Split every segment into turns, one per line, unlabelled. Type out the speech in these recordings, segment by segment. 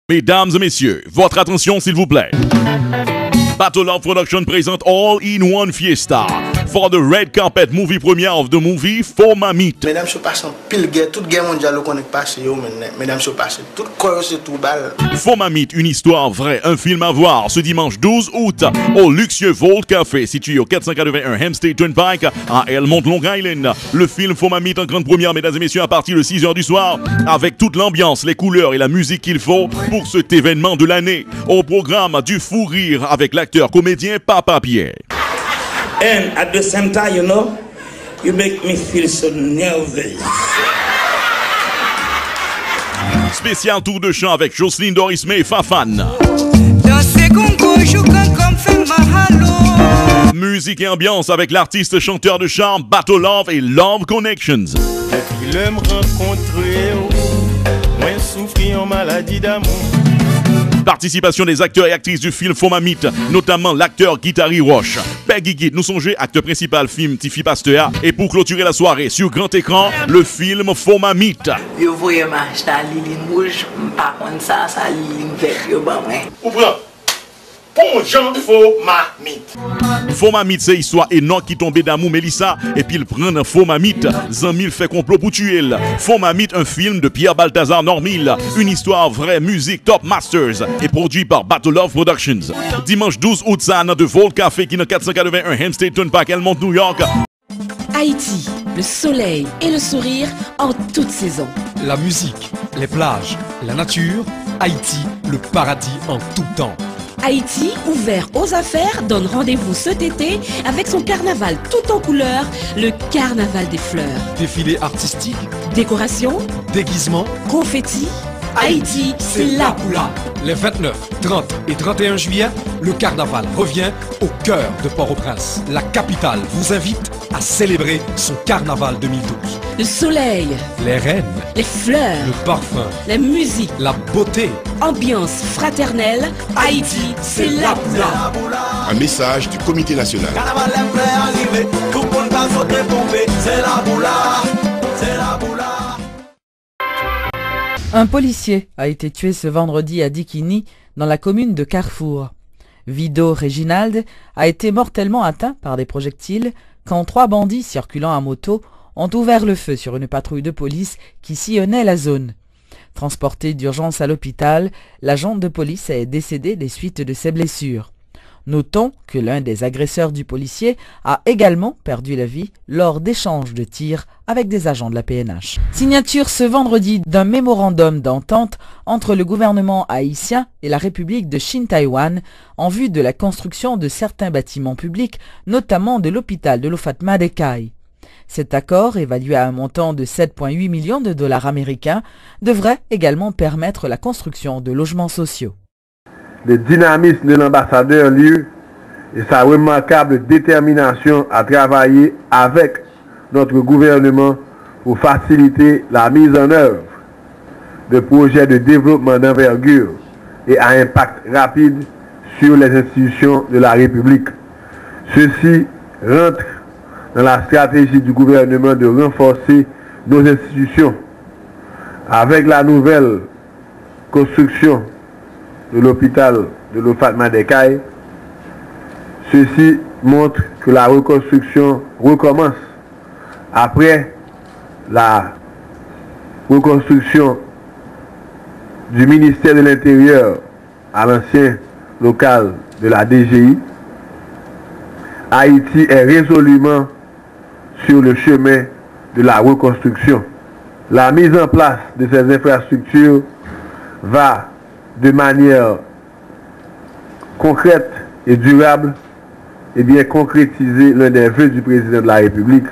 Mesdames et messieurs, votre attention s'il vous plaît. Battle Love Production présente All in One Fiesta for the red carpet movie premiere of the movie Foma Meat.
Mesdames, je passe en pile guerre, toute guerre mondiale qu'on est passé, mesdames, je passe tout corps, c'est tout balle.
Foma Meat, une histoire vraie, un film à voir ce dimanche 12 août au luxueux Vault Café situé au 481 Hempstead Turnpike à Elmont, Long Island. Le film Foma Meat en grande première, mesdames et messieurs, à partir de 6h du soir, avec toute l'ambiance, les couleurs et la musique qu'il faut pour cet événement de l'année. Au programme du fou rire avec l'acteur comédien Papa Pierre.
And at the same time, you know, you make me feel so nervous.
Spécial tour de chant avec Jocelyne Doris May Fafan. Musique et ambiance avec l'artiste chanteur de charme Battle Love et Love Connections.
Depuis le me rencontrer, moi souffri en maladie d'amour.
Participation des acteurs et actrices du film Foma Meat, notamment l'acteur Guitari Roche. Peggy Guide, nous songez, acteur principal film Tiffy Pasteur. Et pour clôturer la soirée sur grand écran, le film Foma Meat.
Yo voyez m'acheter à liline rouge, par contre ça liline verte, yo ba moi.
Ouvre. Bon Jean Foma Meat.
Foma Meat, c'est histoire Enoch qui tombait d'amour Mélissa et puis il prend un Foma Meat. Zamil fait complot pour tuer. Foma Meat, un film de Pierre Balthazar Normil. Une histoire vraie, musique Top Masters et produit par Battle Love Productions. Dimanche 12 août, ça dans The Vault Café qui est dans 481 Hempstead Turnpike, Elmont, New York.
Haïti, le soleil et le sourire en toute saison.
La musique, les plages, la nature, Haïti, le paradis en tout temps.
Haïti, ouvert aux affaires, donne rendez-vous cet été avec son carnaval tout en couleurs, le Carnaval des fleurs.
Défilé artistique,
Décoration,
déguisement,
confettis, Haïti, c'est là pour là.
Les 29, 30 et 31 juillet, le carnaval revient au cœur de Port-au-Prince. La capitale vous invite à célébrer son carnaval 2012.
Le soleil,
Les reines,
les fleurs,
le parfum,
la musique,
la beauté.
ambiance fraternelle, Haïti, c'est là pour là.
Un message du Comité national.
Un policier a été tué ce vendredi à Dikini, dans la commune de Carrefour. Vido Reginald a été mortellement atteint par des projectiles quand 3 bandits circulant à moto ont ouvert le feu sur une patrouille de police qui sillonnait la zone. Transporté d'urgence à l'hôpital, l'agent de police est décédé des suites de ses blessures. Notons que l'un des agresseurs du policier a également perdu la vie lors d'échanges de tirs avec des agents de la PNH. Signature ce vendredi d'un mémorandum d'entente entre le gouvernement haïtien et la République de Chine-Taïwan en vue de la construction de certains bâtiments publics, notamment de l'hôpital de l'Ofatma d'Ecaille. Cet accord, évalué à un montant de 7,8 millions de dollars américains, devrait également permettre la construction de logements sociaux.
Le dynamisme de l'ambassadeur Liu et sa remarquable détermination à travailler avec notre gouvernement pour faciliter la mise en œuvre de projets de développement d'envergure et à impact rapide sur les institutions de la République. Ceci rentre dans la stratégie du gouvernement de renforcer nos institutions avec la nouvelle construction de l'hôpital de l'Ofatma d'Ecaille. Ceci montre que la reconstruction recommence après la reconstruction du ministère de l'Intérieur à l'ancien local de la DGI. Haïti est résolument sur le chemin de la reconstruction. La mise en place de ces infrastructures va de manière concrète et durable et bien concrétiser l'un des vœux du président de la République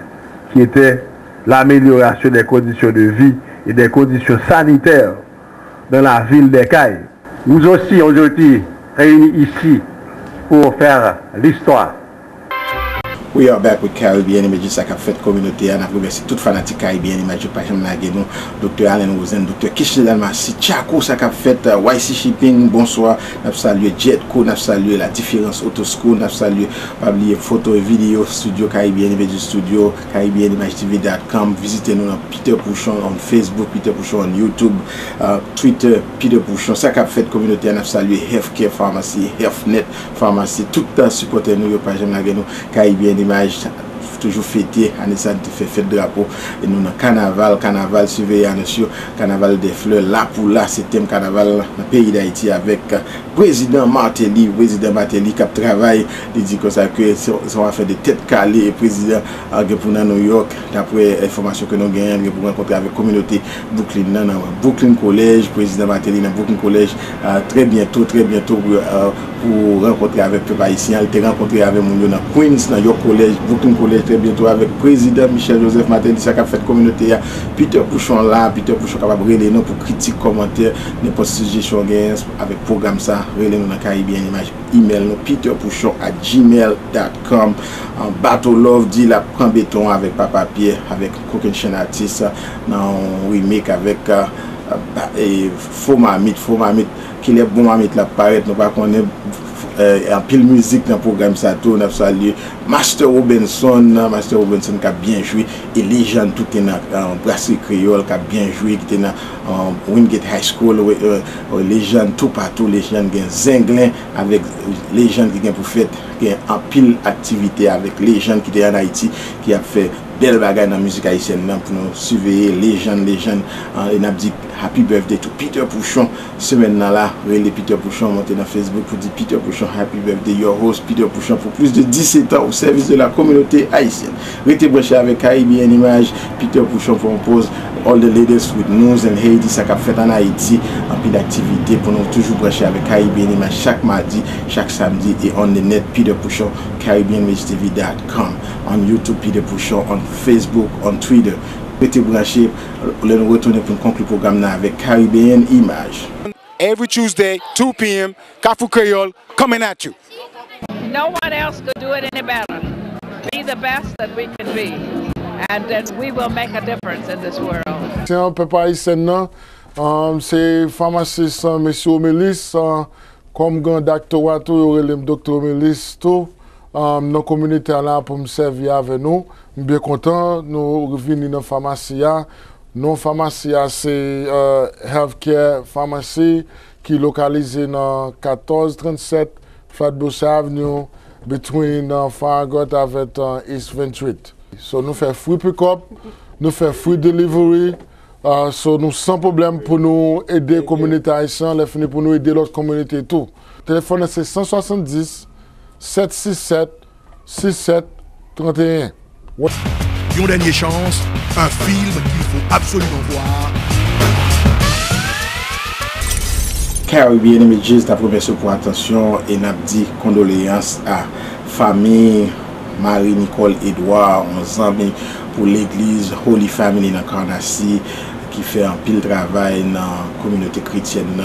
qui était l'amélioration des conditions de vie et des conditions sanitaires dans la ville d'Ecaille.
Nous aussi aujourd'hui réunis ici pour faire l'histoire. We are back with Caribbean Images, ça a fait communauté. On a remercié toute fanatique Caribbean Images, par exemple, Dr. Allen Rosen, Dr. Kishle Dalmassi, Tchako, ça a fait YC Shipping, bonsoir. On a salué Jetco, on a salué La Différence Auto School, on a salué, pas oublier, photo et vidéo, studio Caribbean Images Studio, CaribbeanImageTV.com. Visitez-nous dans Peter Pouchon on Facebook, Peter Pouchon on YouTube, Twitter, Peter Pouchon. Ça a fait communauté. On a salué Healthcare Pharmacy, HealthNet Pharmacy, tout le supporter nous, par exemple, Caribbean Image toujours fêté, année ça fait fête de drapeau et nous dans carnaval surveillé sur carnaval des fleurs là pour là septième carnaval dans le pays d'Haïti avec président Martelly qui travaille, il dit comme ça que ça va faire des têtes calées et président pour New York d'après information que nous gagnons pour rencontrer avec communauté Brooklyn dans Brooklyn College, président Martelly dans Brooklyn College très bientôt pour rencontrer avec peuple haïtien, il était rencontré avec mon dans Queens dans York College, Brooklyn College très bientôt avec président Michel Joseph Martelly, ça a fait communauté Peter Pouchon là, Peter Pouchon capable de nous pour critique, commentaire, n'importe suggestion avec programme ça, relais nous dans Caribbean Image, email nous peterpouchon@gmail.com. Battle Love dit la prend béton avec Papa Pierre, avec Coquin Chain Artist dans remake avec Faux Mamite qui est bon Mamite la paraît, nous pas connaît en pile musique dans le programme ça tout, on a salué Master Robinson qui a bien joué et les gens tout est en brasserie créole qui a bien joué, qui était dans Wingate High School, les gens tout partout, les gens qui ont zinglin avec les gens qui ont pour faire en pile activité avec les gens qui étaient en Haïti qui a fait belle bagaille dans la musique haïtienne pour nous surveiller les jeunes et n'a dit happy birthday to Peter Pouchon semaine là relais Peter Pouchon monter dans Facebook pour dire Peter Pouchon happy birthday your host Peter Pouchon pour plus de 17 ans au service de la communauté haïtienne. Restez branchés avec Caribbean Image. Peter Pouchon propose all the latest with news and Haiti, ça qu'a fait en Haïti en pile d'activité pour nous toujours brancher avec Caribbean Image chaque mardi, chaque samedi et on the net Peter Pouchon CaribbeanImageTV.com, on YouTube Peter Pouchon, on Facebook, on Twitter. Restez branchés, nous retourner pour conclure le programme avec Caribbean Image.
Every Tuesday, 2 p.m., Kafu Creole coming at you.
No one else could do it any better. Be the best that we can be, and then we will make a difference in this world.
C'est un peu pas ici, non? C'est pharmaciste, M. Omelis, comme grand doctorat, le docteur Omelis, tout. Nos communautés là pour me servir avec nous. Bien content, nous revenons dans la pharmacie. Nos pharmacies, c'est Healthcare Pharmacy qui est localisée dans 1437 Flatbush Avenue, between Farragut avec East 28. So nous faisons free pick-up, nous faisons free delivery. So nous sans problème pour nous aider la communauté haïtienne, les fini pour nous aider l'autre communauté et tout. Le téléphone c'est 170 767 6731.
Une dernière chance, un film qu'il faut absolument voir.
Caribbean Images, ta première pour attention et n'a dit condoléances à famille Marie-Nicole Edouard, on amis pour l'église Holy Family dans Carnacy qui fait un pile travail dans la communauté chrétienne.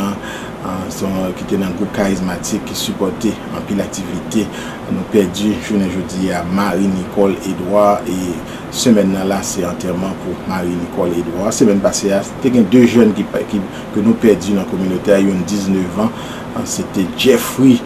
Qui était dans un groupe charismatique qui supportait en pile activité. Nous perdu jeudi à Marie-Nicole Edouard et semaine là c'est enterrement pour Marie-Nicole Edouard. Semaine passée, c'était deux jeunes que nous perdu dans la communauté, ils ont 19 ans. C'était Jeffrey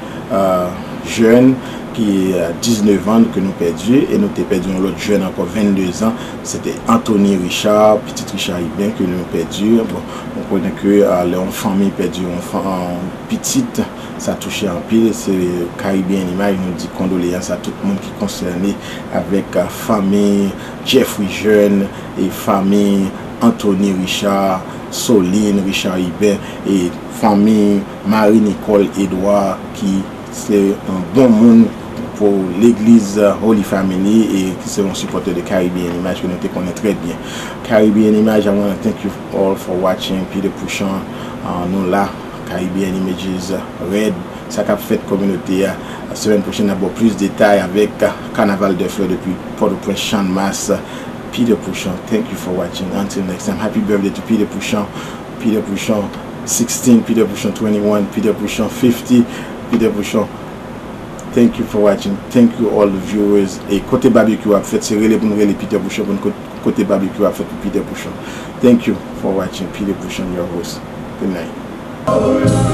jeune qui a 19 ans que nous perdu et nous avons perdu l'autre jeune encore 22 ans. C'était Anthony Richard, petit Richard Ibin que nous avons perdu. Bon, on connaît que les familles perdu enfant petite, ça a touché en pile. C'est Caribbean Image, nous dit condoléances à tout le monde qui est concerné avec famille Jeffrey Jeune et famille Anthony Richard, Soline Richard Ibin et famille Marie-Nicole Edouard qui c'est un bon monde pour l'église Holy Family et qui seront supporters de Caribbean Image que nous te connaissons très bien. Caribbean Image, I want to thank you all for watching. Peter Pouchon, nous là, Caribbean Images Red, ça a fait communauté. La semaine prochaine, on a plus de détails avec Carnaval de Fleurs depuis Port-au-Prince, Champ de Mars. Peter Pouchon, thank you for watching. Until next time, happy birthday to Peter Pouchon. Peter Pouchon 16, Peter Pouchon 21, Peter Pouchon 50, Peter Pouchon Thank you for watching. Thank you all the viewers. Et côté barbecue a fait, c'est relais pour nous relais Peter Bouchon, côté barbecue a fait pour Peter Bouchon. Thank you for watching. Peter Bouchon, your host. Good night.